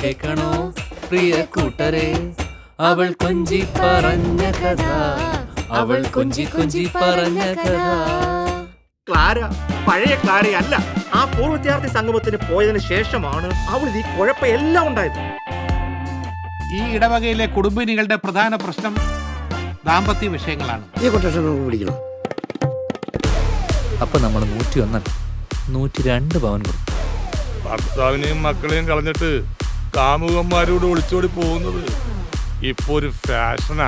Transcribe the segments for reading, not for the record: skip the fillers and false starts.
കേൾക്കണോ പ്രിയ കൂട്ടരെ, അവൾ കൊഞ്ചി പറഞ്ഞ കഥ, അവൾ കൊഞ്ചി കൊഞ്ചി പറഞ്ഞ കഥ. ക്ലാര പഴയ ക്ലാരയല്ല. ആ പൂർവ്വ വിദ്യാർത്ഥി സംഗമത്തിന് പോയതിനു ശേഷമാണ് അവൾ ഈ കുഴപ്പമെല്ലാം ഉണ്ടായത്. ഈ ഇടവകയിലെ കുടുംബിനികളുടെ പ്രധാന പ്രശ്നം ദാമ്പത്യ വിഷയങ്ങളാണ്. ഈ കൊട്ടേഷൻ നമുക്ക് പിടിക്കണം. അപ്പൊ നമ്മൾ 101 102 പവൻ കൊടുക്കും. ഭർത്താവിനെയും മക്കളെയും കളഞ്ഞിട്ട് കാമുകന്മാരോട് ഒളിച്ചോടി പോകുന്നത് ഇപ്പൊ ഒരു ഫാഷനാ.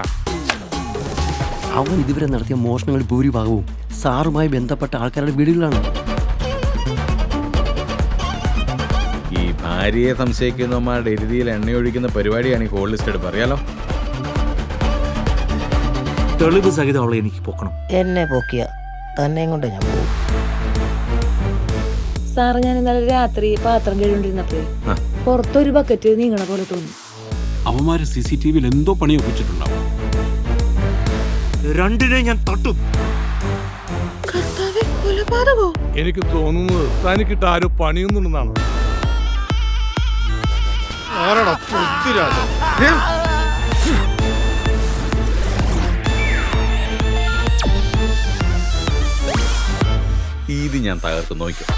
അവൻ ഇതുവരെ നടത്തിയ മോഷണങ്ങൾ ഭൂരിഭാഗവും സാറുമായി ബന്ധപ്പെട്ട ആൾക്കാരുടെ വീടുകളാണ്. ഈ ഭാര്യയെ സംശയിക്കുന്നവന്മാരുടെ എരുതിയിൽ എണ്ണയൊഴിക്കുന്ന പരിപാടിയാണ് ഈ കോൾ ലിസ്റ്റ് എടുപ്പ്. അറിയാലോ, തെളിവ് സഹിതം അവളെ എനിക്ക് പൊക്കണം. എന്നെ പൊക്കിയ തന്നെയും കൊണ്ട് ഞാൻ പോകും. സാറ്, ഞാൻ ഇന്നലെ രാത്രി പാത്രം കഴുകൊണ്ടിരുന്നപ്പോഴേ പുറത്തൊരു ബക്കറ്റ് നീങ്ങണ പോലെ തോന്നി. അവന്മാര് CCTV എന്തോ പണി ഒപ്പിച്ചിട്ടുണ്ടാവും. രണ്ടിനെ ഞാൻ തട്ടും. എനിക്ക് തോന്നുന്നത് തനിക്കിട്ട് ആരോ പണിയൊന്നുണ്ടെന്നാണ്. ഇത് ഞാൻ തകർത്ത് നോക്കാം.